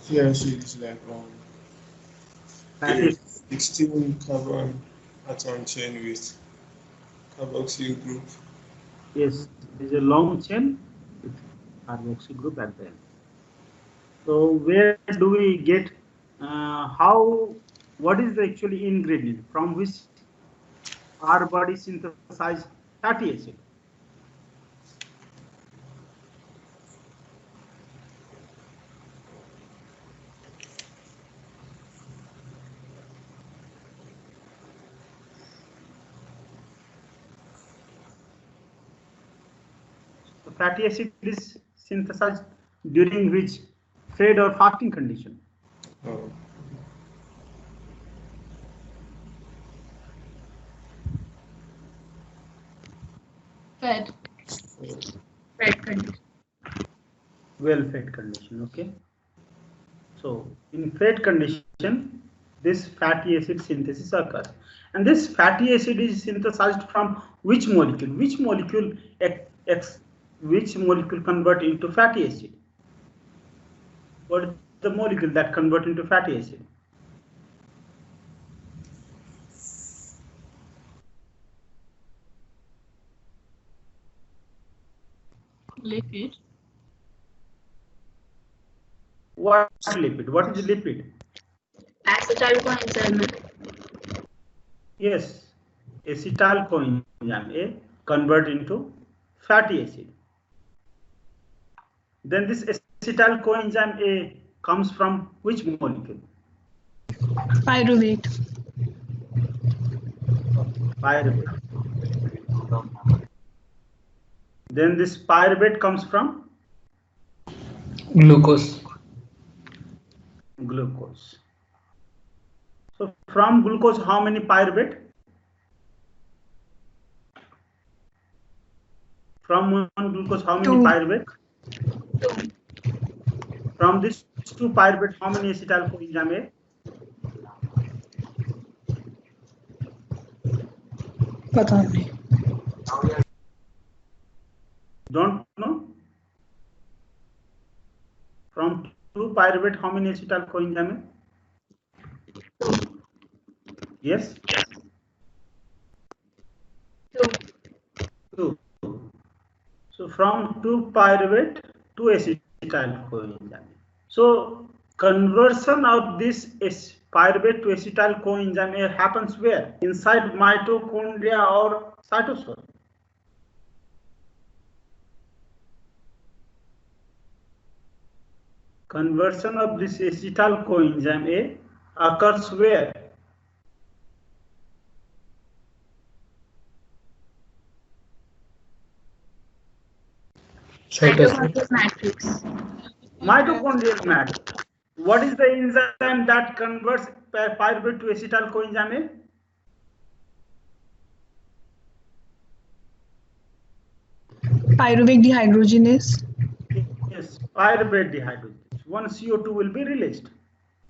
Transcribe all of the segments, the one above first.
Yeah, so it's like Fatty a acid. 16 carbon atom chain with carboxyl group. Yes, it is a long chain with carboxy group at the end. So where do we get how? What is the actually ingredient from which our body synthesize fatty acid? So fatty acid is synthesized during which fed or fasting condition. Um, Fed. Fed condition. Well-fed condition. Okay. So in fed condition, this fatty acid synthesis occurs, and this fatty acid is synthesized from which molecule? Which molecule convert into fatty acid? What is the molecule that convert into fatty acid? Lipid. What lipid? What is lipid? Acetyl coenzyme. Yes, acetyl coenzyme A convert into fatty acid. Then this acetyl coenzyme A comes from which molecule? Pyruvate. Pyruvate. Then this pyruvate comes from Glucose. glucose. So from glucose, how many pyruvate? From one glucose, how many pyruvate? From this two pyruvate, how many acetyl coenzyme A? पता नहीं. Don't know? From two pyruvate, how many acetyl coenzyme A? Yes? Two. So from two pyruvate to acetyl coenzyme. So conversion of this pyruvate to acetyl coenzyme happens where? Inside mitochondria or cytosol. Conversion of this acetyl coenzyme A occurs where? Mitochondrial matrix. Mitochondrial matrix. What is the enzyme that converts pyruvate to acetyl coenzyme A? Pyruvate dehydrogenase. Yes, pyruvate dehydrogenase. One CO2 will be released.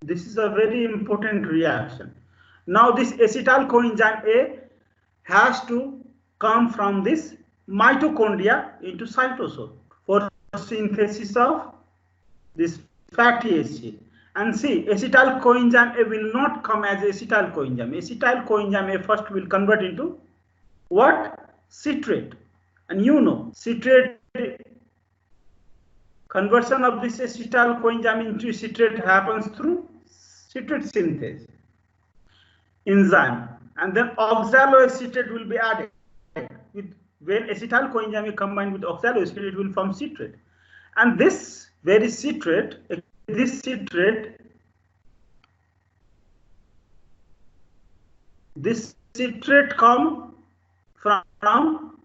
This is a very important reaction. Now this acetyl coenzyme A has to come from this mitochondria into cytosol for synthesis of this fatty acid. And see, acetyl coenzyme A will not come as acetyl coenzyme. Acetyl coenzyme A first will convert into what? Citrate. And you know, citrate, conversion of this acetyl coenzyme into citrate happens through citrate synthase enzyme, and then oxaloacetate will be added. With when acetyl coenzyme combined with oxaloacetate, it will form citrate, and this very citrate, this citrate come from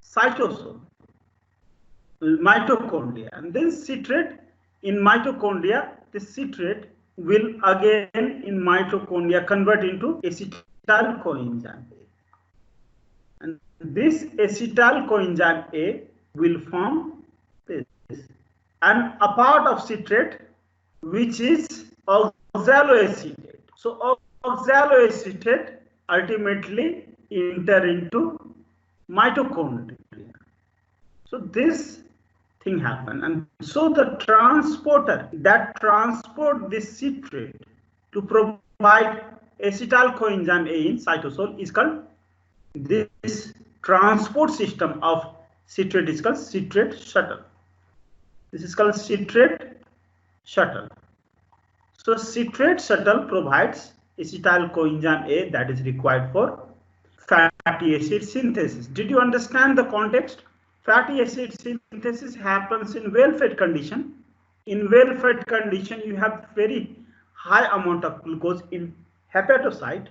cytosol, mitochondria, and then citrate in mitochondria, the citrate will again in mitochondria convert into acetyl coenzyme A, and this acetyl coenzyme A will form this, and a part of citrate which is oxaloacetate. So oxaloacetate ultimately enter into mitochondria. So this thing happen. And so the transporter that transport this citrate to provide acetyl coenzyme A in cytosol is called, this transport system of citrate is called citrate shuttle. This is called citrate shuttle. So citrate shuttle provides acetyl coenzyme A that is required for fatty acid synthesis. Did you understand the context? Fatty acid synthesis happens in well-fed condition. In well-fed condition, you have very high amount of glucose in hepatocyte,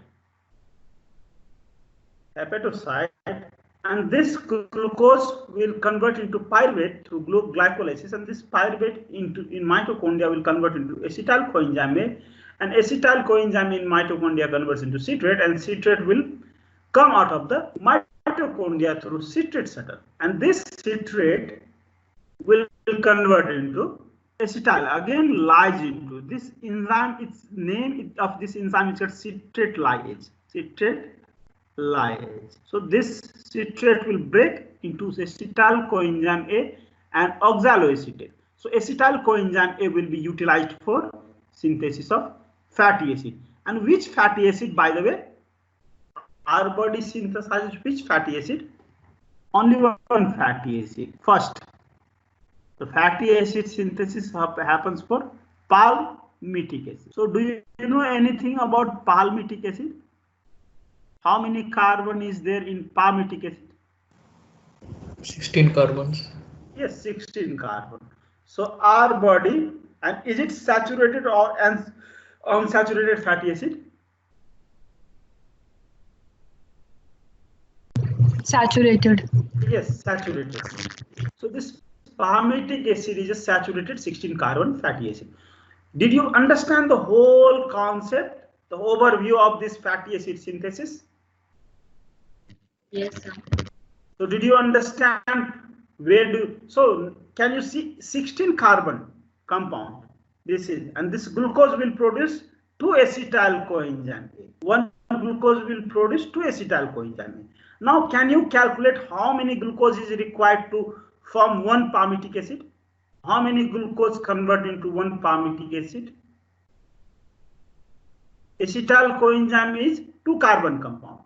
and this glucose will convert into pyruvate through glycolysis, and this pyruvate in mitochondria will convert into acetyl coenzyme A, and acetyl coenzyme in mitochondria converts into citrate, and citrate will come out of the mitochondria through citrate shuttle, and this citrate will convert into acetyl, again lies into this enzyme. Its name of this enzyme is called citrate lyase. Citrate lyase. So this citrate will break into acetyl coenzyme A and oxaloacetate. So acetyl coenzyme A will be utilized for synthesis of fatty acid. And which fatty acid, by the way? Our body synthesizes which fatty acid? Only one fatty acid. First, the fatty acid synthesis happens for palmitic acid. So do you know anything about palmitic acid? How many carbon is there in palmitic acid? 16 carbons. Yes, 16 carbon. So our body, and is it saturated or unsaturated fatty acid? Saturated. Yes, saturated. So this palmitic acid is a saturated 16 carbon fatty acid. Did you understand the whole concept, the overview of this fatty acid synthesis? Yes, sir. So did you understand so can you see 16 carbon compound? This is, and this glucose will produce 2 acetyl coenzyme A. One glucose will produce 2 acetyl coenzyme A. Now can you calculate how many glucose is required to form one palmitic acid? How many glucose convert into one palmitic acid? Acetyl coenzyme is 2 carbon compound.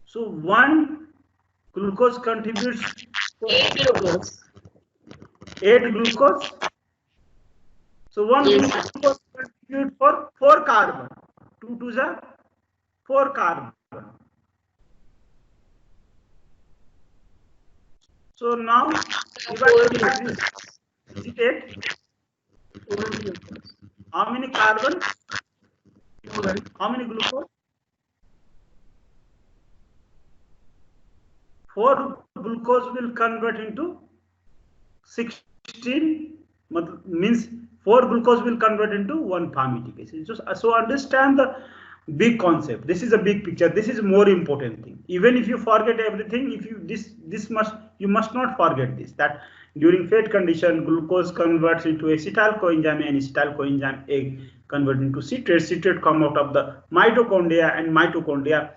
So one glucose contributes 8 glucose. 8 glucose. So one glucose contributes for 4 carbon. 2 to the 4 carbon. So now divide this. Is it 8? 4 glucose. How many carbon? 4. How many glucose? 4 glucose will convert into 16, means 4 glucose will convert into 1 palmitic acid. So understand the big concept. This is a big picture. This is more important thing. Even if you forget everything, if you you must not forget this, that during fed condition glucose converts into acetyl coenzyme and acetyl coenzyme A convert into citrate. Citrate come out of the mitochondria, and mitochondria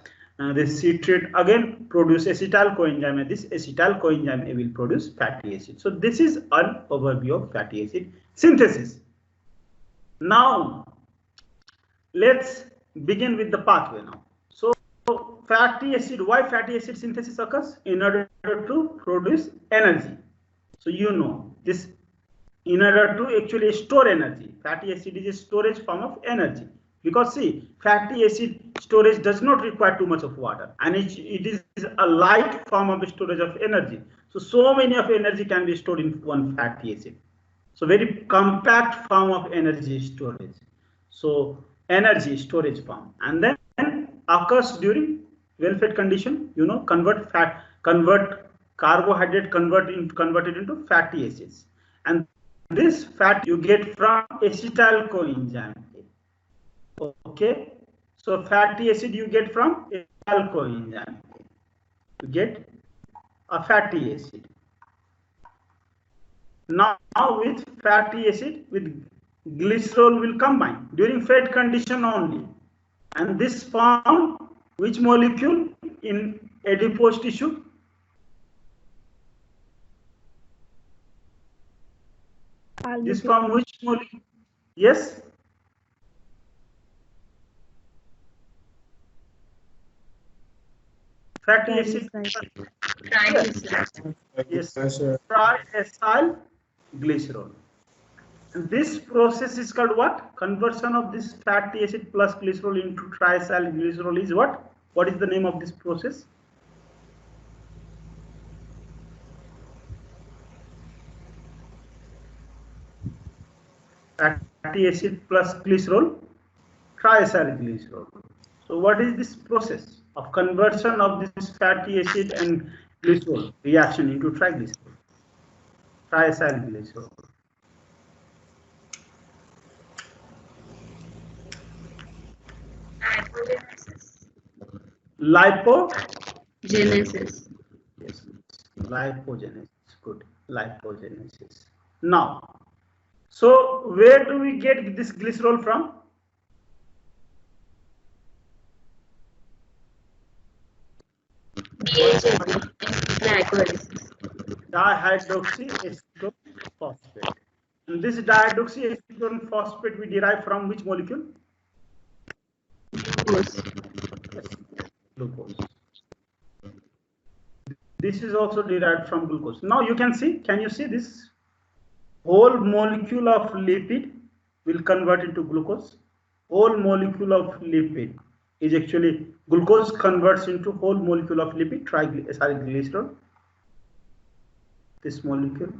this citrate again produce acetyl coenzyme, and this acetyl coenzyme A will produce fatty acid. So this is an overview of fatty acid synthesis. Now let's begin with the pathway now. So fatty acid, why fatty acid synthesis occurs? In order to produce energy. So you know this, in order to actually store energy. Fatty acid is a storage form of energy, because see, fatty acid storage does not require too much of water, and it is a light form of storage of energy. So many of energy can be stored in one fatty acid. So very compact form of energy storage. So energy storage form, and then occurs during well-fed condition. You know, convert carbohydrate converted into fatty acids, and this fat you get from acetyl coenzyme. Okay, so fatty acid you get from acetyl coenzyme. You get a fatty acid. Now with fatty acid, with glycerol will combine during fed condition only, and this form which molecule in adipose tissue? This from which molecule? Yes. Fatty acid. Yes. Triacyl glycerol. And this process is called what? Conversion of this fatty acid plus glycerol into triacyl glycerol is what? What is the name of this process? Fatty acid plus glycerol, triacyl glycerol. So what is this process of conversion of this fatty acid and glycerol reaction into triglycerol, triacyl glycerol? Lipogenesis. Yes, lipogenesis. Good, lipogenesis. Now, so where do we get this glycerol from? Dihydroxyacetone and this dihydroxyacetone phosphate we derive from which molecule? Glucose. Yes, glucose. This is also derived from glucose. Now you can see, can you see this whole molecule of lipid will convert into glucose? Whole molecule of lipid is actually glucose converts into whole molecule of lipid, triglycerol. This molecule.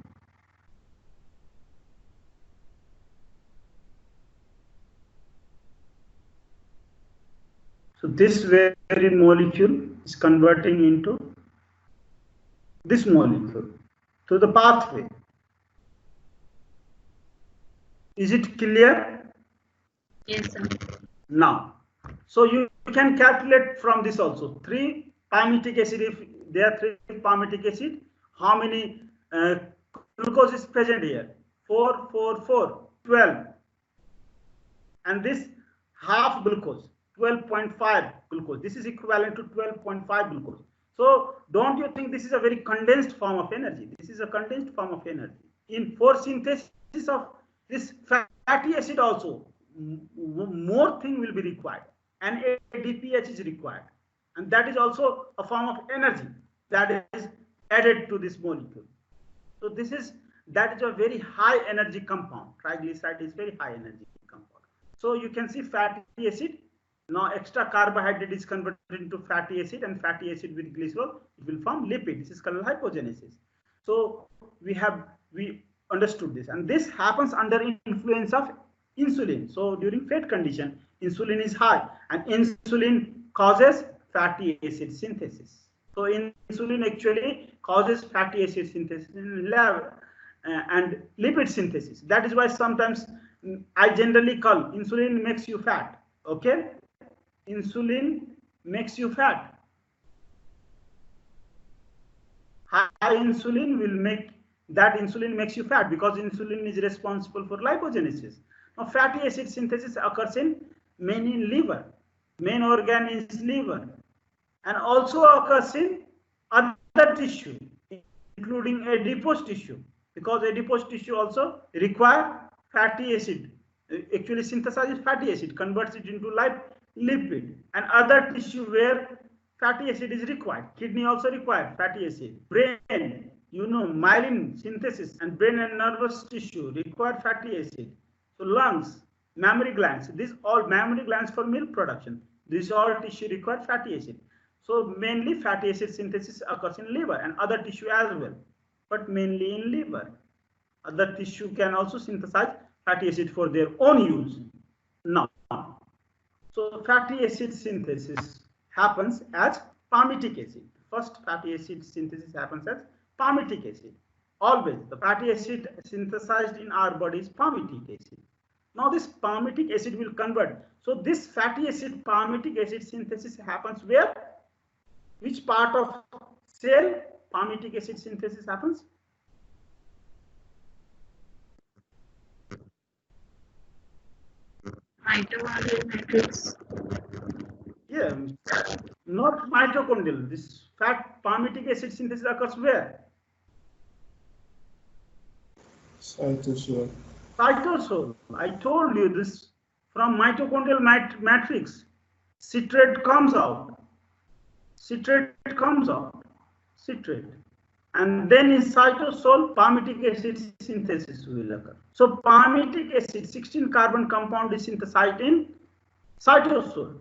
So this very molecule is converting into this molecule through the pathway. Is it clear? Yes, sir. Now, so you can calculate from this also 3 palmitic acid. If there are 3 palmitic acid, how many glucose is present here? 4, 4, 4, 12. And this half glucose, 12.5 glucose. This is equivalent to 12.5 glucose. So don't you think this is a very condensed form of energy? This is a condensed form of energy. For synthesis of this fatty acid also, more thing will be required, and ADPH is required, and that is also a form of energy that is added to this molecule. So that is a very high energy compound. Triglyceride is very high energy compound. So you can see fatty acid. Now extra carbohydrate is converted into fatty acid, and fatty acid with glycerol, it will form lipid. This is called lipogenesis. So we understood this, and this happens under influence of insulin. So during fat condition, insulin is high, and insulin causes fatty acid synthesis. So insulin actually causes fatty acid synthesis in lab and lipid synthesis. That is why sometimes I generally call insulin makes you fat. Okay, insulin makes you fat. High insulin will make that insulin makes you fat because insulin is responsible for lipogenesis. Now, fatty acid synthesis occurs in main liver. Main organ is liver, and also occurs in other tissue, including adipose tissue, because adipose tissue also require fatty acid. Actually, synthesizes fatty acid, converts it into lipid, and other tissue where fatty acid is required. Kidney also required fatty acid. Brain, myelin synthesis, and brain and nervous tissue require fatty acid. So lungs, mammary glands, these all mammary glands for milk production. These all tissue require fatty acid. So mainly fatty acid synthesis occurs in liver and other tissue as well, but mainly in liver. Other tissue can also synthesize fatty acid for their own use. Now, so fatty acid synthesis happens as palmitic acid. First fatty acid synthesis happens as palmitic acid. Always the fatty acid synthesized in our body is palmitic acid. Now this palmitic acid will convert. So this fatty acid palmitic acid synthesis happens where? Which part of cell palmitic acid synthesis happens? Mitochondrial matrix. Yeah, not mitochondrial. This palmitic acid synthesis occurs where? Cytosol. Cytosol. I told you this from mitochondrial matrix. Citrate comes out. Citrate comes out. Citrate. And then in cytosol, palmitic acid synthesis will occur. So palmitic acid, 16 carbon compound is synthesized in cytosol.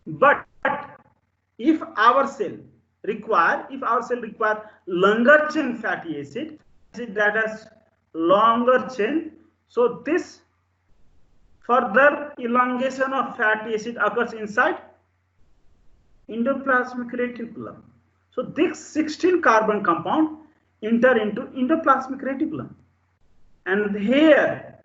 But if our cell require longer chain fatty acid that has longer chain, so this further elongation of fatty acid occurs inside endoplasmic reticulum. So this 16 carbon compound enter into endoplasmic reticulum, and here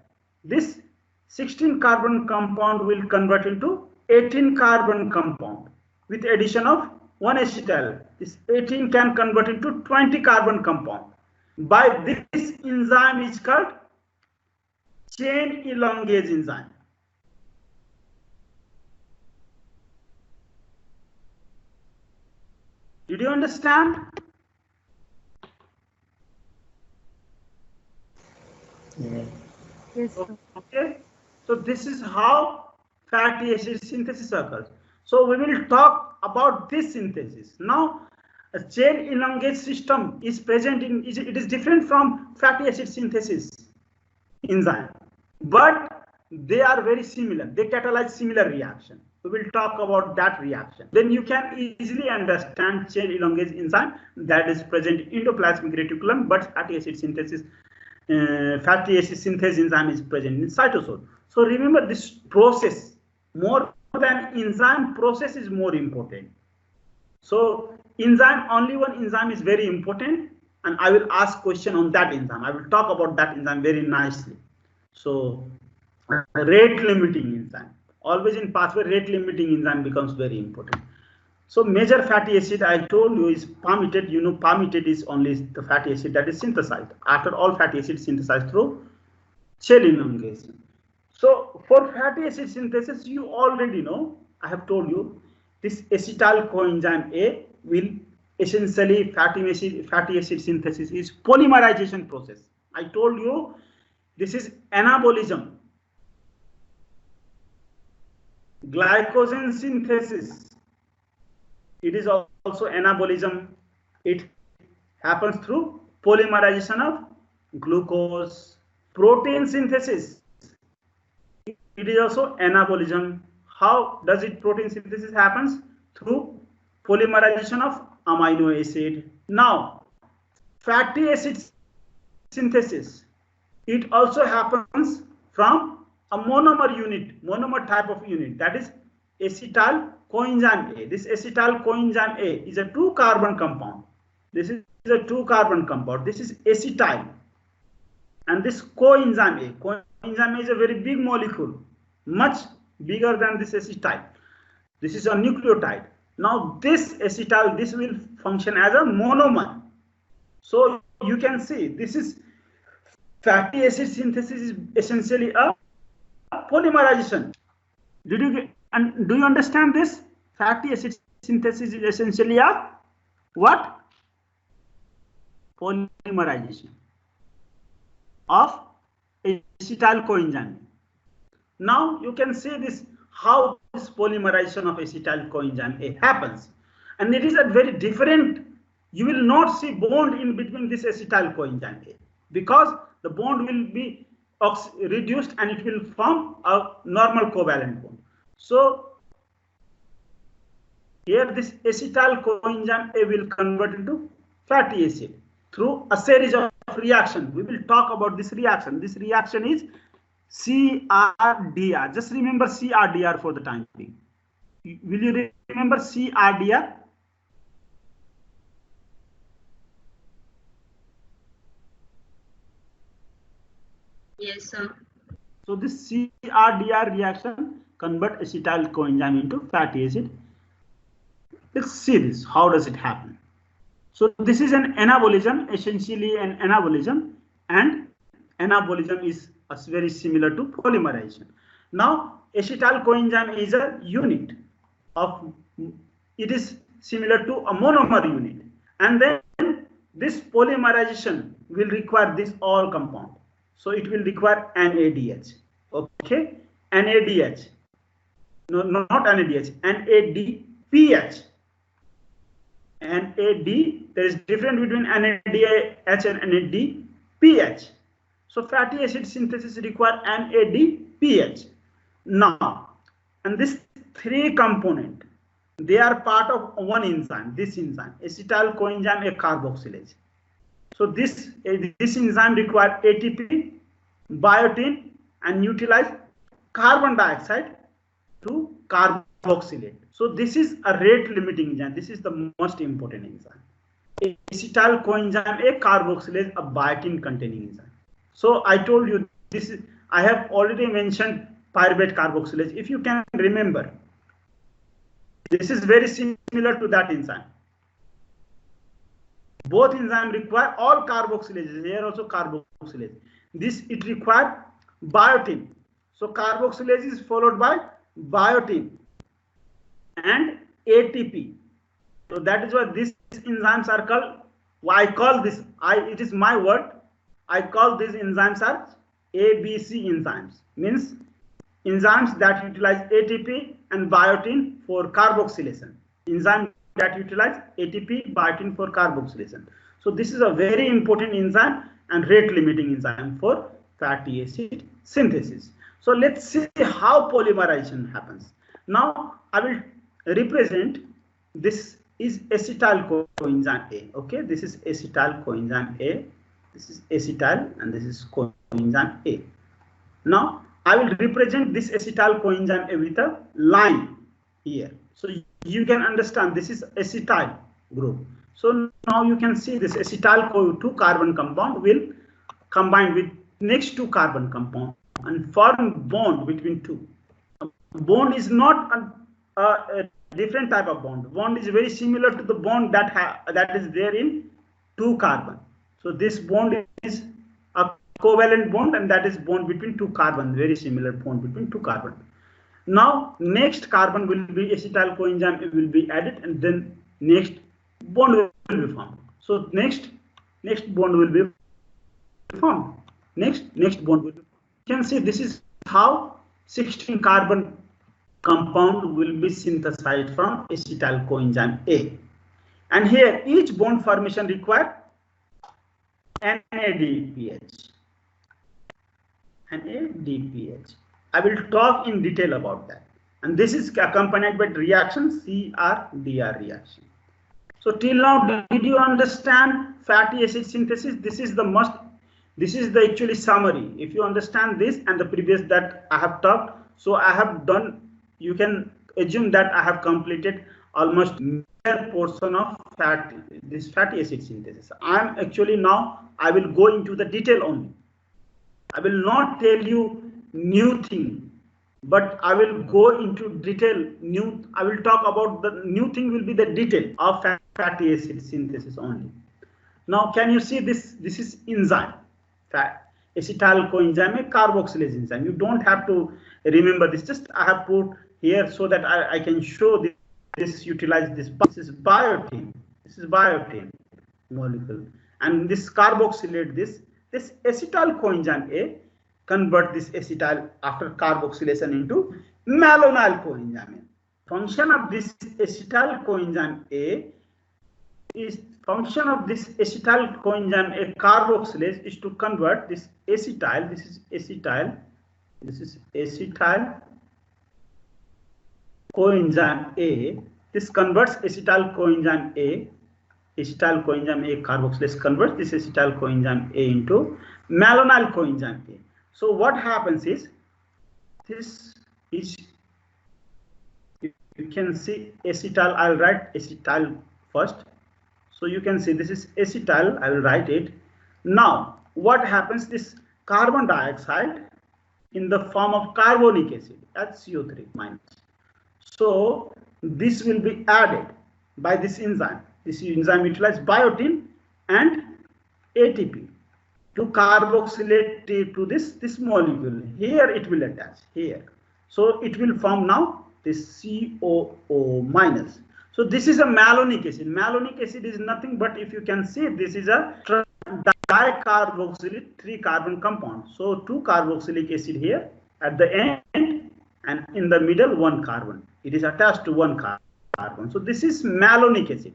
this 16 carbon compound will convert into 18 carbon compound with addition of 1 acetyl. This 18 can convert into 20 carbon compound. By this enzyme is called chain elongase enzyme. Did you understand? Yeah. Yes, sir. Okay. So this is how fatty acid synthesis occurs. So we will talk about this synthesis. Now, a chain elongate system is present in, it is different from fatty acid synthesis enzyme, but they are very similar. They catalyze similar reaction. We will talk about that reaction. Then you can easily understand chain elongase enzyme that is present in endoplasmic reticulum, but fatty acid synthesis enzyme is present in cytosol. So remember this process, more than enzyme, process is more important. So enzyme, only one enzyme is very important, and I will ask question on that enzyme. I will talk about that enzyme very nicely. So rate limiting enzyme, always in pathway rate limiting enzyme becomes very important. So major fatty acid I told you is palmitate. You know palmitate is only the fatty acid that is synthesized. After all fatty acids synthesized through chain elongation. So for fatty acid synthesis, you already know, I have told you, this acetyl coenzyme A will essentially fatty acid synthesis is polymerization process. I told you this is anabolism. Glycogen synthesis, it is also anabolism. It happens through polymerization of glucose. Protein synthesis, it is also anabolism. How does it protein synthesis happens? Through polymerization of amino acid. Now, fatty acid synthesis, it also happens from a monomer unit, monomer type of unit, that is acetyl coenzyme A. This acetyl coenzyme A is a 2 carbon compound. This is a 2 carbon compound. This is acetyl. And this coenzyme A, coenzyme A is a very big molecule, much bigger than this acetyl. This is a nucleotide. Now this acetyl, this will function as a monomer. So you can see this is fatty acid synthesis is essentially a polymerization. Did you get, and do you understand this? Fatty acid synthesis is essentially a what? Polymerization of acetyl coenzyme. Now you can see this, how this polymerization of acetyl coenzyme A happens, and it is a very different. You will not see bond in between this acetyl coenzyme A, because the bond will be reduced and it will form a normal covalent bond. So here this acetyl coenzyme A will convert into fatty acid through a series of reactions. We will talk about this reaction. This reaction is CRDR. Just remember CRDR for the time being. Will you remember CRDR? Yes, sir. So this CRDR reaction convert acetyl coenzyme into fatty acid. Let's see this. How does it happen? So this is an anabolism, essentially an anabolism, and anabolism is very similar to polymerization. Now acetyl coenzyme is a unit of, it is similar to a monomer unit, and then this polymerization will require this all compound. So it will require NADH. Okay, NADH. No, not NADH, NADPH. NAD, there is difference between NADH and NADPH. So fatty acid synthesis require NADPH. Now, and this three component, they are part of one enzyme, this enzyme, acetyl coenzyme A carboxylase. So this enzyme require ATP, biotin, and utilize carbon dioxide to carboxylate. So this is a rate limiting enzyme. This is the most important enzyme. Acetyl coenzyme A carboxylase, a biotin containing enzyme. So I told you this is, I have already mentioned pyruvate carboxylase. If you can remember, this is very similar to that enzyme. Both enzymes require all carboxylases. Here also carboxylase. This it requires biotin. So carboxylase is followed by biotin and ATP. So that is why these enzymes are called. I call this. It is my word. I call these enzymes are ABC enzymes. Means enzymes that utilize ATP and biotin for carboxylation. Enzyme that utilize ATP, biotin for carboxylation. So this is a very important enzyme and rate limiting enzyme for fatty acid synthesis. So let's see how polymerization happens. Now I will represent this is acetyl coenzyme A. Okay, this is acetyl coenzyme A. This is acetyl and this is coenzyme A. Now I will represent this acetyl coenzyme A with a line here. So you can understand this is acetyl group. So now you can see this acetyl 2 carbon compound will combine with next 2 carbon compound and form bond between two. A bond is not a different type of bond. Bond is very similar to the bond that is there in 2 carbon. So this bond is a covalent bond, and that is bond between 2 carbon, very similar bond between 2 carbon. Now next carbon will be acetyl coenzyme will be added, and then next bond will be formed. So next bond will be formed. Next bond will be formed. You can see this is how 16 carbon compound will be synthesized from acetyl coenzyme A. And here each bond formation require NADPH. NADPH. I will talk in detail about that. And this is accompanied by reaction CR-DR reaction. So till now, did you understand fatty acid synthesis? This is the actually summary. If you understand this and the previous that I have talked, so I have done, you can assume that I have completed almost major portion of this fatty acid synthesis. I'm actually now, I will go into the detail only. I will not tell you new thing, but I will go into detail. I will talk about the new thing will be the detail of fatty acid synthesis only. Now, can you see this? This is enzyme, acetyl coenzyme carboxylase enzyme. You don't have to remember this. Just I have put here so that I can show this. Utilize this. This is biotin. This is biotin molecule, and this carboxylate this acetyl coenzyme A convert this acetyl after carboxylation into malonyl coenzyme. Function of this acetyl coenzyme A is function of this acetyl coenzyme A carboxylase is to convert this acetyl. This is acetyl. This is acetyl coenzyme A. This converts acetyl coenzyme A. Acetyl coenzyme A carboxylase converts this acetyl coenzyme A into malonyl coenzyme A. So what happens is, this is, you can see acetyl. I'll write acetyl first. So you can see this is acetyl. I will write it. Now what happens? This carbon dioxide in the form of carbonic acid, HCO3 minus. So this will be added by this enzyme. This enzyme utilizes biotin and ATP to carboxylate to this molecule. Here it will attach here. So it will form now this COO minus. So this is a malonic acid. Malonic acid is nothing but, if you can see, this is a dicarboxylic 3-carbon compound. So 2 carboxylic acid here at the end, and in the middle 1 carbon. It is attached to 1 carbon. So this is malonic acid.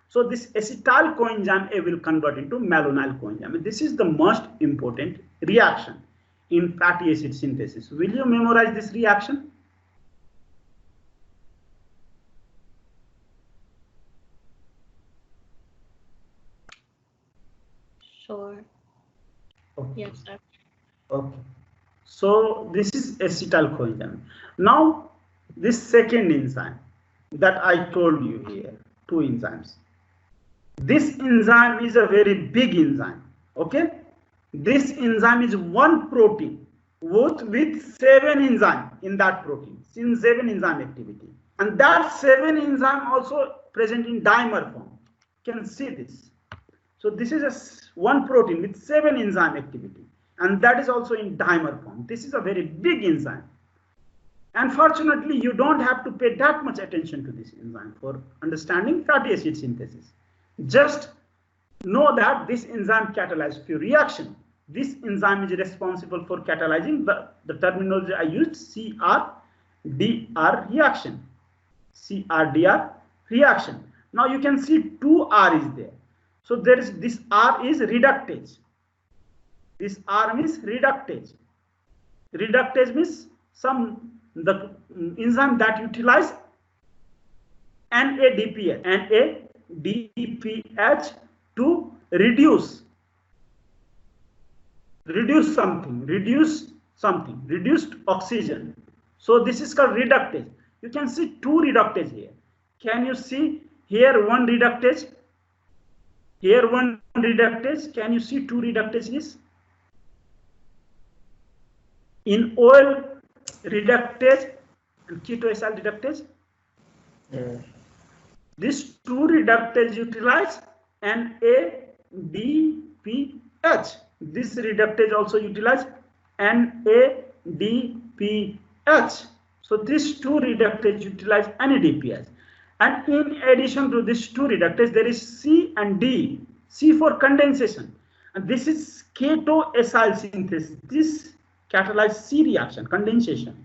So this acetyl coenzyme A will convert into malonyl coenzyme. This is the most important reaction in fatty acid synthesis. Will you memorize this reaction? Sure. Okay. Yes, sir. Okay. So this is acetyl coenzyme. Now this second enzyme that I told you here, 2 enzymes. This enzyme is a very big enzyme. Okay. This enzyme is 1 protein with 7 enzymes in that protein, since 7 enzyme activity. And that 7 enzyme also present in dimer form. You can see this. So this is a 1 protein with 7 enzyme activity, and that is also in dimer form. This is a very big enzyme. Unfortunately, you don't have to pay that much attention to this enzyme for understanding fatty acid synthesis. Just know that this enzyme catalyzes few reactions. This enzyme is responsible for catalyzing the terminology I used, CRDR reaction. CRDR reaction. Now you can see 2 R is there. So there is this R is reductase. This R means reductase. Reductase means the enzyme that utilize NADPH to reduce something, reduced oxygen. So this is called reductase. You can see 2 reductase here. Can you see here 1 reductase? Here 1 reductase. Can you see 2 reductases? In oil reductase and ketoacyl reductase. Yeah. These 2 reductase utilize NADPH. This reductase also utilize NADPH. So these 2 reductase utilize NADPH. And in addition to these 2 reductase, there is C and D. C for condensation. And this is ketoacyl synthesis. This catalyze C reaction, condensation.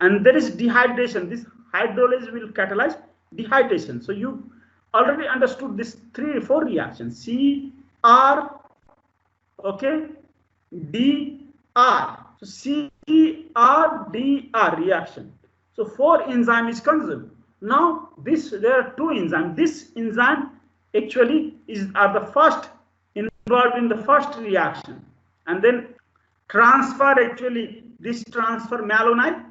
And there is dehydration. This hydrolysis will catalyze dehydration. So you already understood this 4 reactions. C, R, okay, D, R. So C, R, D, R reaction. So 4 enzyme is consumed. Now there are 2 enzymes. This enzyme actually are the first involved in the first reaction, and then this transfer malonyl,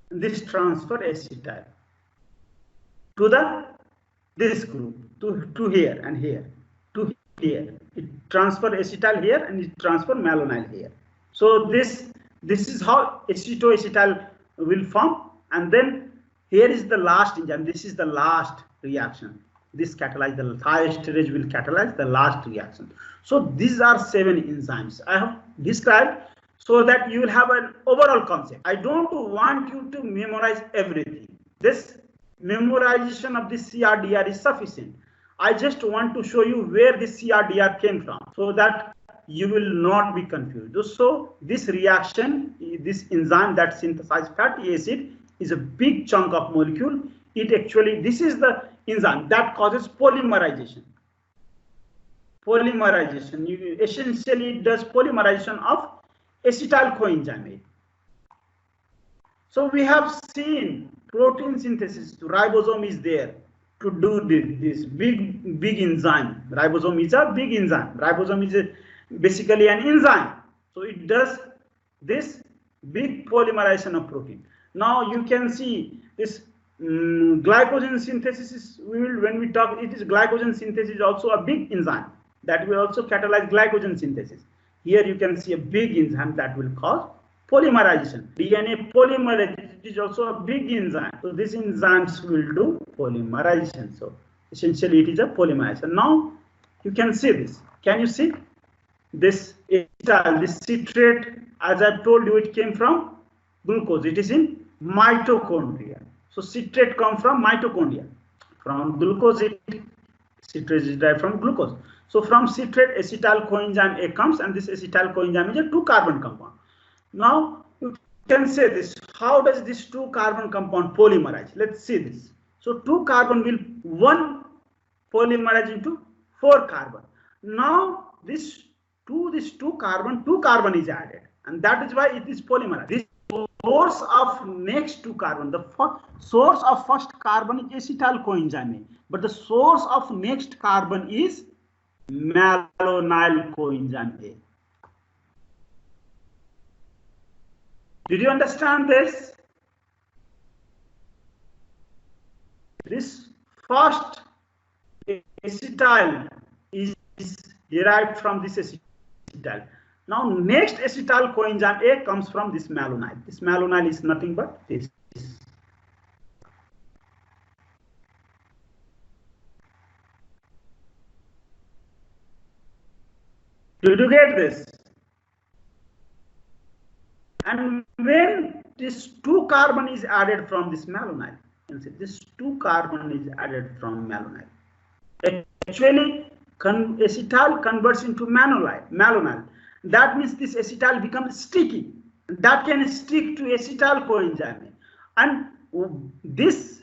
this transfer acetyl to this group, to here and here, to here. It transfer acetyl here and it transfer malonyl here. So this is how acetoacetyl will form, and then here is the last enzyme. This is the last reaction. This catalyze the highest stage will catalyze the last reaction. So these are 7 enzymes I have described so that you will have an overall concept. I don't want you to memorize everything. This memorization of the CRDR is sufficient. I just want to show you where the CRDR came from so that you will not be confused. So this reaction, this enzyme that synthesizes fatty acid, is a big chunk of molecule. This is the enzyme that causes polymerization. Essentially it does polymerization of acetyl coenzyme A. So we have seen protein synthesis. Ribosome is there to do this big enzyme. Ribosome is a big enzyme. Ribosome is basically an enzyme. So it does this big polymerization of protein. Now you can see this glycogen synthesis. When we talk, it is glycogen synthesis is also a big enzyme that will also catalyze glycogen synthesis. Here you can see a big enzyme that will cause polymerization. DNA polymerization is also a big enzyme. So these enzymes will do polymerization. So essentially it is a polymerization. Now you can see this. Can you see this citrate? As I've told you, it came from glucose. It is in mitochondria. So citrate comes from mitochondria. From glucose, citrate is derived from glucose. So from citrate, acetyl coenzyme A comes, and this acetyl coenzyme is a 2-carbon compound. Now you can say this. How does this 2-carbon compound polymerize? Let's see this. So 2 carbon will 1 polymerize into 4 carbon. Now this 2 carbon is added, and that is why it is polymerized. This source of next 2 carbon, the source of first carbon is acetyl coenzyme A, but the source of next carbon is malonyl coenzyme A. Did you understand this? This first acetyl is derived from this acetyl. Now next acetyl coenzyme A comes from this malonyl. This malonyl is nothing but this. Did you get this? And when this 2 carbon is added from this malonyl, you see this 2 carbon is added from malonyl. Actually, acetyl converts into malonyl. That means this acetyl becomes sticky. That can stick to acetyl coenzyme. And this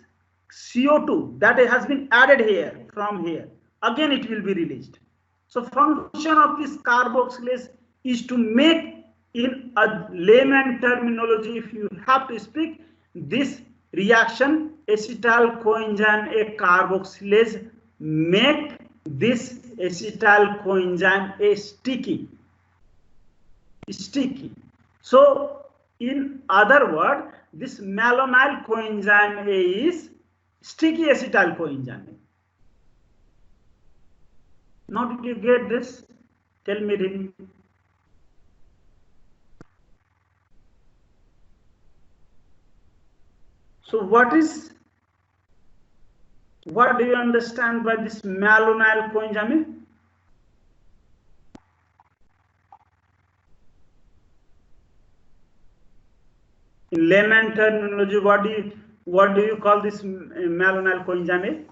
CO2 that has been added here from here, again it will be released. So function of this carboxylase is to make, in a layman terminology, if you have to speak, this reaction acetyl coenzyme A carboxylase make this acetyl coenzyme A sticky. So in other words, this malonyl coenzyme A is sticky acetyl coenzyme A. Now did you get this? Tell me, Rimi. So what do you understand by this malonyl coenzyme? In layman terminology, what do you call this malonyl coenzyme?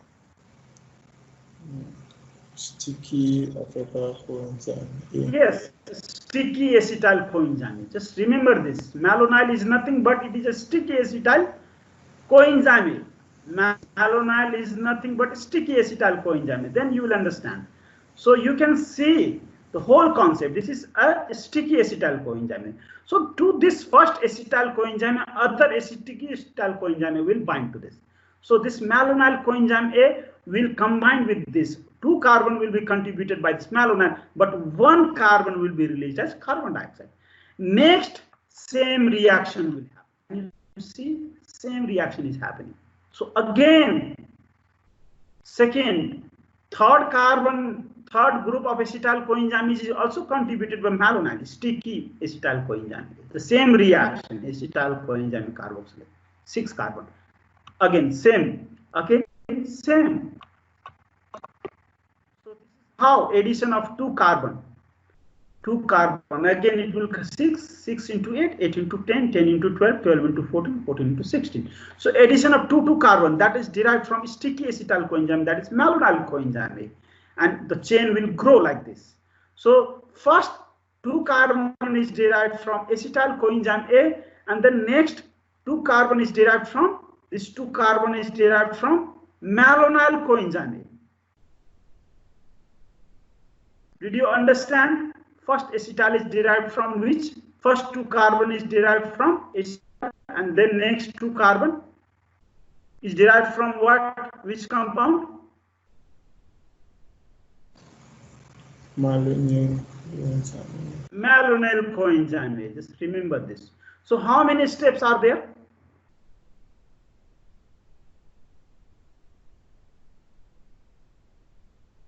Sticky acetyl coenzyme. Yes, sticky acetyl coenzyme. Just remember this. Malonyl is nothing but it is a sticky acetyl coenzyme. Malonyl is nothing but sticky acetyl coenzyme. Then you will understand. So you can see the whole concept. This is a sticky acetyl coenzyme. So to this first acetyl coenzyme, other sticky acetyl coenzyme will bind to this. So this malonyl coenzyme A will combine with this. 2 carbon will be contributed by this malonyl, but 1 carbon will be released as carbon dioxide. Next, same reaction will happen. You see, same reaction is happening. So again, third group of acetyl coenzyme is also contributed by malonyl, sticky acetyl coenzyme. The same reaction, acetyl coenzyme carboxylate, 6 carbon. Again, same. Okay, same. So this is how addition of 2 carbon. Again, it will 6 into 8, 8 into 10, 10 into 12, 12 into 14, 14 into 16. So addition of 2 carbon that is derived from sticky acetyl coenzyme, that is malonyl coenzyme, and the chain will grow like this. So first 2 carbon is derived from acetyl coenzyme A, and the next 2 carbon is derived from this 2 carbon is derived from malonyl coenzyme A. Did you understand? First acetyl is derived from which? First 2 carbon is derived from acetyl, and then next 2 carbon is derived from what? Which compound? Malonyl coenzyme. Just remember this. So how many steps are there?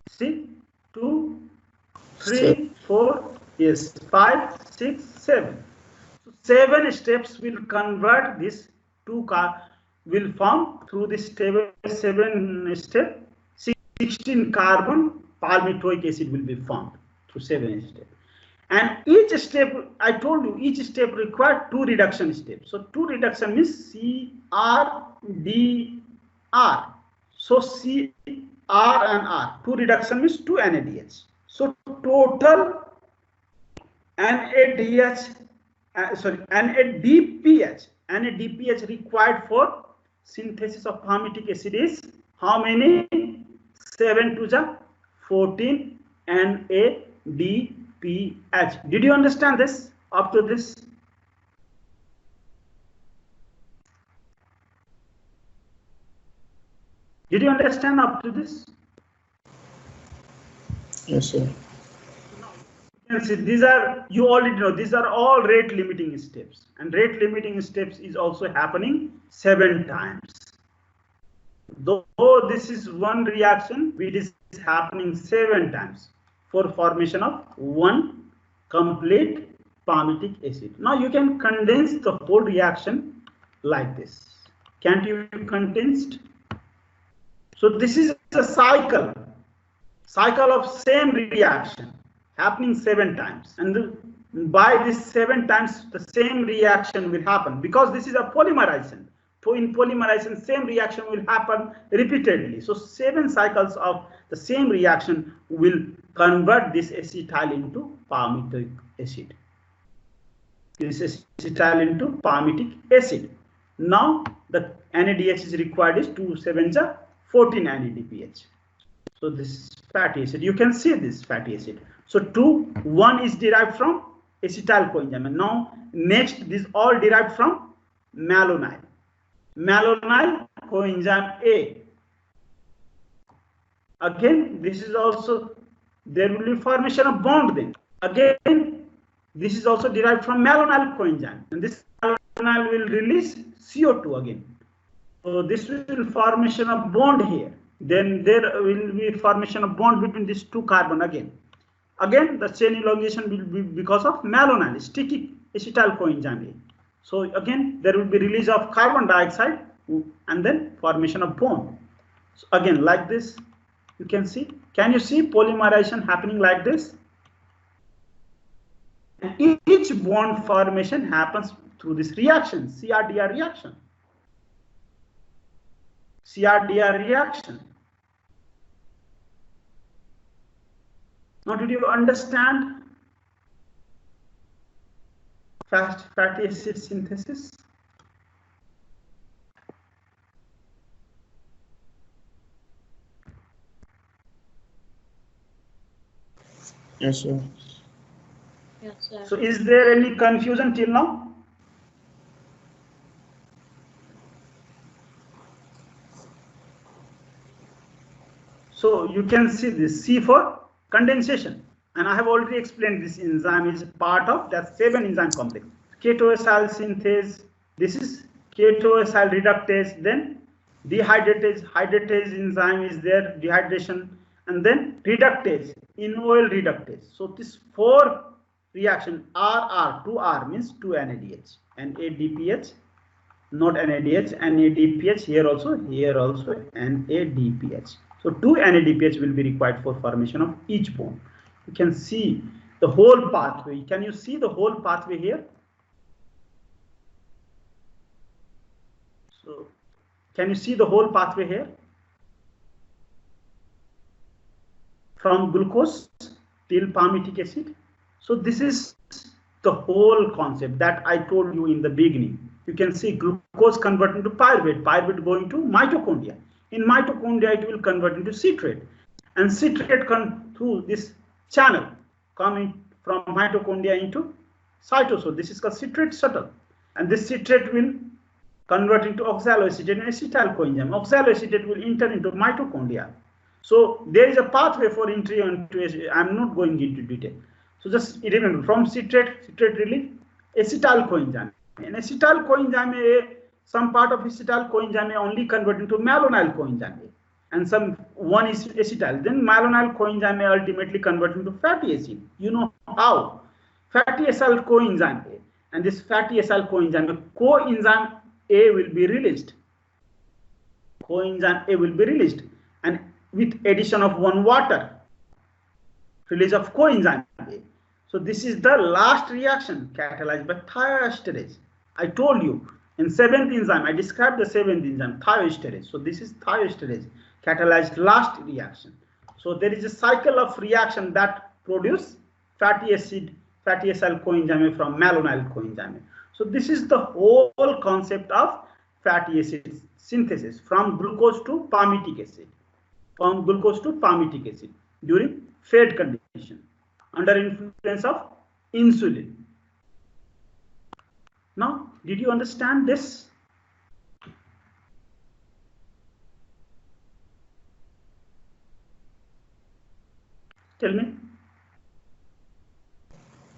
See, 2, 3, 4, yes, 5, 6, 7. So 7 steps will convert this 2 will form through this table. 7 step, 16 carbon palmitoic acid will be formed through 7 steps. And each step, I told you, each step requires 2 reduction steps. So 2 reduction means CR, D, R. So CR and R. 2 reduction means 2 NADH. So total NADPH required for synthesis of palmitic acid is how many? 7 to the 14 NADPH. Did you understand this up to this? Did you understand up to this? Yes, sir. You can see these are, you already know, these are all rate limiting steps, and rate limiting steps is also happening 7 times. Though this is one reaction, it is happening 7 times for formation of one complete palmitic acid. Now you can condense the whole reaction like this. Can't you condense? So this is a cycle of same reaction happening 7 times, and by this 7 times the same reaction will happen, because this is a polymerization. So in polymerization, same reaction will happen repeatedly. So 7 cycles of the same reaction will convert this acetyl into palmitic acid. This acetyl into palmitic acid. Now the NADH is required is 2 7 14 NADPH. So this is fatty acid. You can see this fatty acid. So 1 is derived from acetyl coenzyme. And now next, this all derived from malonyl. Malonyl coenzyme A. Again, this is also, there will be formation of bond then. Again, this is also derived from malonyl coenzyme. And this malonyl will release CO2 again. So this will formation of bond here. Then there will be formation of bond between these 2 carbon again. Again, the chain elongation will be because of malonyl, sticky acetyl coenzyme A. So again, there will be release of carbon dioxide and then formation of bond. So again, like this, you can see. Can you see polymerization happening like this? And each bond formation happens through this reaction, CR-DR reaction. CR-DR reaction. Now, did you understand fatty acid synthesis? Yes, sir. Yes, sir. So, is there any confusion till now? So, you can see this C for condensation, and I have already explained this enzyme is part of that 7 enzyme complex. Ketoacyl synthase, this is ketoacyl reductase, then dehydratase, hydratase enzyme is there, dehydration, and then reductase, enol reductase. So this 4 reaction, RR, 2R means 2 NADH, NADPH, not NADH, NADPH, here also NADPH. So 2 NADPH will be required for formation of each bond. You can see the whole pathway. Can you see the whole pathway here? So can you see the whole pathway here? From glucose till palmitic acid. So this is the whole concept that I told you in the beginning. You can see glucose converting to pyruvate, pyruvate going to mitochondria. In mitochondria, it will convert into citrate, and citrate come through this channel coming from mitochondria into cytosol. This is called citrate shuttle, and this citrate will convert into oxaloacetate and acetyl coenzyme. Oxaloacetate will enter into mitochondria. So there is a pathway for entry into. I'm not going into detail. So just remember, from citrate release acetyl coenzyme, and acetyl coenzyme some part of acetyl coenzyme only convert into malonyl coenzyme, and some one is acetyl. Then malonyl coenzyme ultimately convert into fatty acid. You know how? Fatty acyl coenzyme A, and this fatty acyl coenzyme coenzyme A will be released. Coenzyme A will be released, and with addition of 1 water, release of coenzyme A. So this is the last reaction catalyzed by thioesterase. I told you. In 7th enzyme, I described the 7th enzyme, thioesterase. So this is thioesterase, catalyzed last reaction. So there is a cycle of reaction that produce fatty acyl coenzyme from malonyl coenzyme. So this is the whole concept of fatty acid synthesis from glucose to palmitic acid, during fed condition under influence of insulin. Now, did you understand this? Tell me.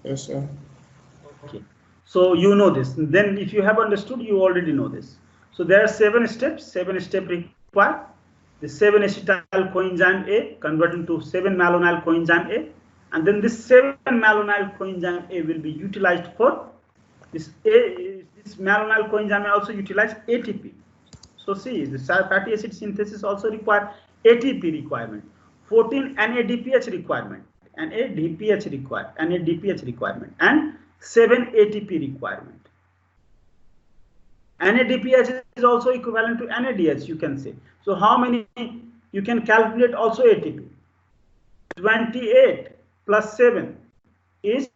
Yes, sir. Okay. So you know this. Then if you have understood, you already know this. So there are 7 steps. 7 steps required. The 7-acetyl coenzyme A converting to 7-malonyl coenzyme A, and then this 7-malonyl coenzyme A will be utilized for this malonyl coenzyme also utilize ATP. So see, the fatty acid synthesis also require ATP requirement, 14 NADPH requirement, NADPH requirement, and 7 ATP requirement. NADPH is also equivalent to NADH, you can say. So how many you can calculate also ATP? 28 plus 7 is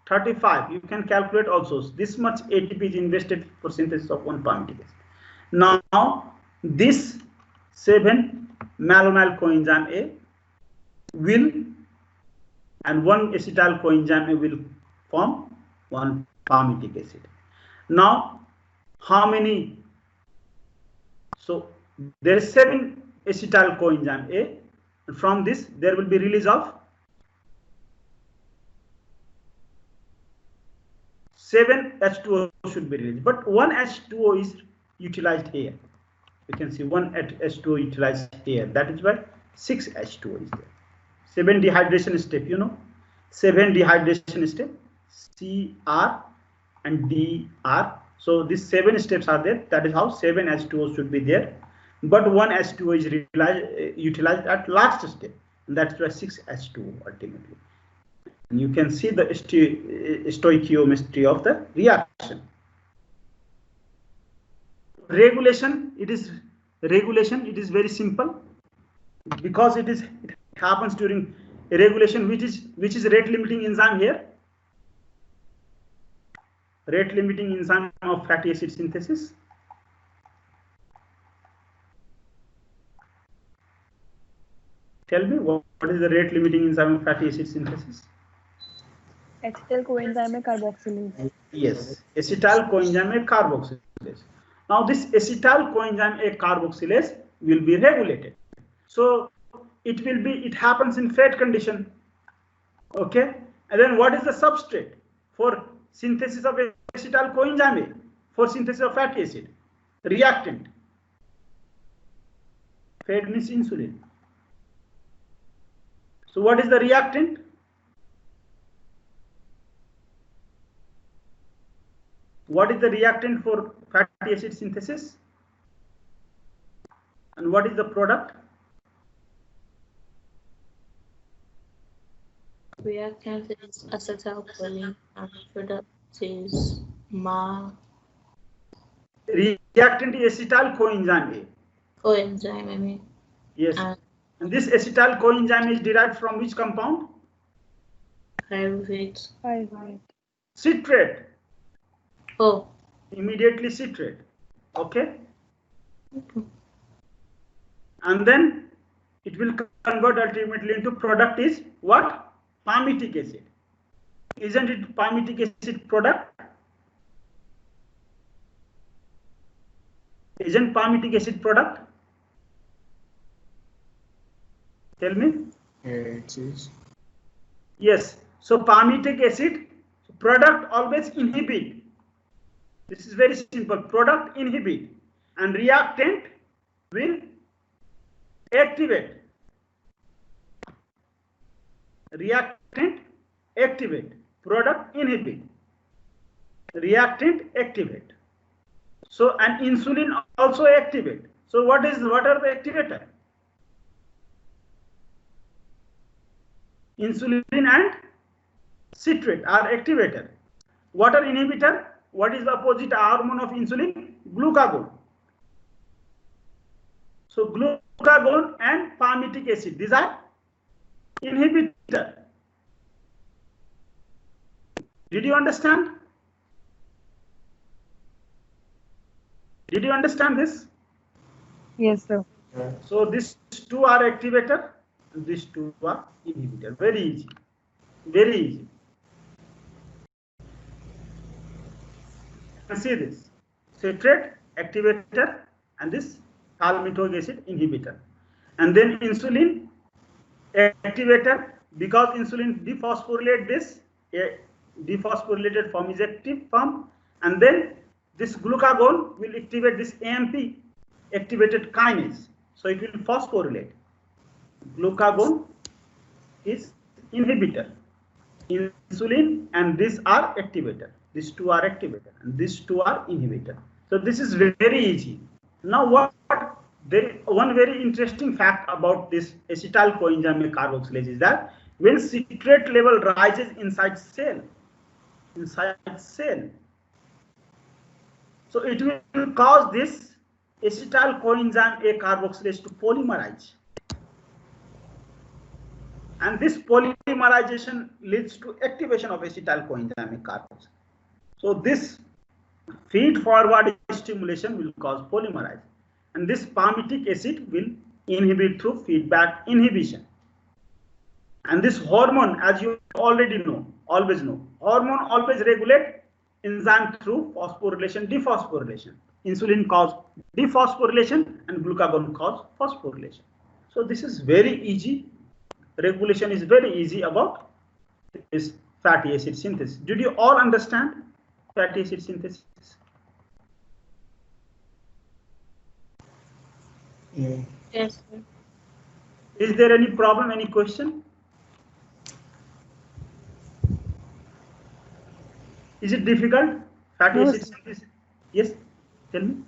35. You can calculate also. This much ATP is invested for synthesis of one palmitic acid. Now this 7-malonyl coenzyme A will and 1-acetyl coenzyme A will form one palmitic acid. Now how many? So there is 7-acetyl coenzyme A, and from this there will be release of 7 H2O should be released, but 1 H2O is utilized here. You can see 1 H2O utilized here. That is why 6 H2O is there. 7 dehydration step, you know, 7 dehydration step, CR and DR. So these 7 steps are there. That is how 7 H2O should be there. But 1 H2O is utilized at last step. And that's why 6 H2O ultimately. And you can see the stoichiometry of the reaction. Regulation, it is very simple, because it happens during regulation, which is rate limiting enzyme here. Rate limiting enzyme of fatty acid synthesis. Tell me, what is the rate limiting enzyme of fatty acid synthesis? Acetyl coenzyme carboxylase. Yes, acetyl coenzyme carboxylase. Now this acetyl coenzyme carboxylase will be regulated. So it happens in fed condition. Okay, and then what is the substrate for synthesis of acetyl coenzyme for synthesis of fatty acid? Reactant. Fed means insulin. So what is the reactant? What is the reactant for fatty acid synthesis? And what is the product? Reactant is acetylcholine and product is Ma. Reactant is acetyl coenzyme A. Coenzyme, I mean. Yes. And this acetyl coenzyme is derived from which compound? Pyruvate. Citrate. Oh. Immediately citrate. Okay. And then it will convert ultimately into product is what? Palmitic acid. Isn't it palmitic acid product? Isn't palmitic acid product? Tell me. It is. Yes. So palmitic acid product always inhibit. This is very simple. Product inhibit and reactant will activate. Reactant activate. Product inhibit. Reactant activate. So and insulin also activate. So what are the activator? Insulin and citrate are activator. What are inhibitor? What is the opposite hormone of insulin? Glucagon. So glucagon and palmitic acid, these are Inhibitor. Did you understand? Did you understand this? Yes, sir. Yeah. So these two are activator and these two are inhibitor. Very easy. Very easy. You can see this. Citrate activator and this palmitoic acid inhibitor. And then insulin activator, because insulin dephosphorylates this, a dephosphorylated form is active form, and then this glucagon will activate this AMP activated kinase, so it will phosphorylate. Glucagon is inhibitor, insulin and these are activator. These two are activator and these two are inhibitor. So this is very easy. Now one very interesting fact about this acetyl coenzyme A carboxylase is that when citrate level rises inside cell, so it will cause this acetyl coenzyme A carboxylase to polymerize. And this polymerization leads to activation of acetyl coenzyme A carboxylase. So this feed forward stimulation will cause polymerization. And this palmitic acid will inhibit through feedback inhibition. And this hormone, as you already know, hormone always regulate enzyme through phosphorylation, dephosphorylation. Insulin cause dephosphorylation and glucagon cause phosphorylation. So this is very easy. Regulation is very easy about this fatty acid synthesis. Did you all understand fatty acid synthesis? Yeah. Yes, sir. Is there any problem, any question? Is it difficult? Fatty No, acid synthesis? Yes, tell me.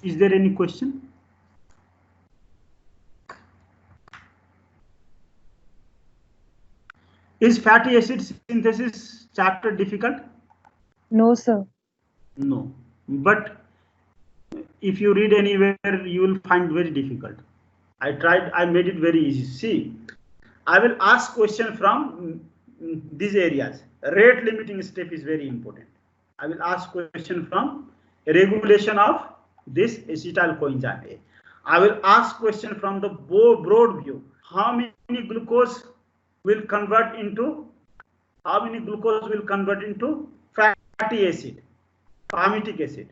Is there any question? Is fatty acid synthesis chapter difficult? No, sir. No. But if you read anywhere, you will find very difficult. I made it very easy. See, I will ask question from these areas. Rate limiting step is very important. I will ask question from regulation of this acetyl coenzyme A. I will ask question from the broad view. How many glucose will convert into fatty acid, palmitic acid?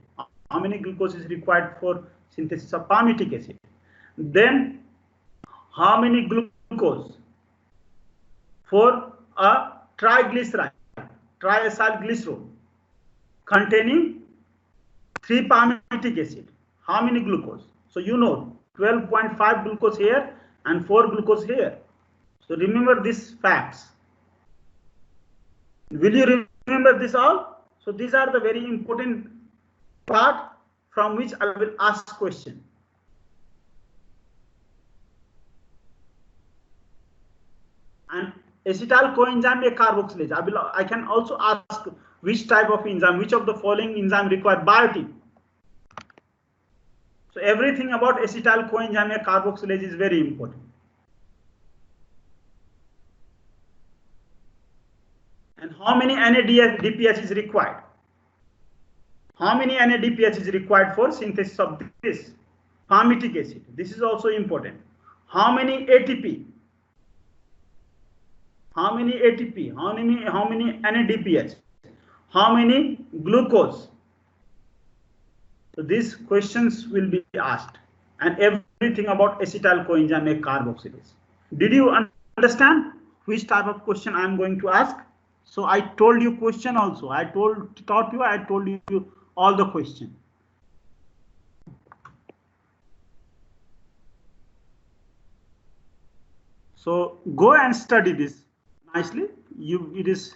How many glucose is required for synthesis of palmitic acid? Then how many glucose for a triglyceride, triacyl glycerol containing 3 palmitic acid? How many glucose? So you know 12.5 glucose here and 4 glucose here. So remember these facts. Will you remember this all? So these are the very important part from which I will ask question. And acetyl coenzyme A carboxylase. I can also ask which type of enzyme, which of the following enzyme require biotin. So everything about acetyl coenzyme A carboxylase is very important. And how many NADPH is required? How many NADPH is required for synthesis of this palmitic acid? This is also important. How many ATP? How many ATP? How many NADPH? How many glucose? So these questions will be asked, and everything about acetyl coenzyme A carboxylase. Did you understand which type of question I am going to ask? So I told you question also. I told you all the question. So go and study this nicely. It is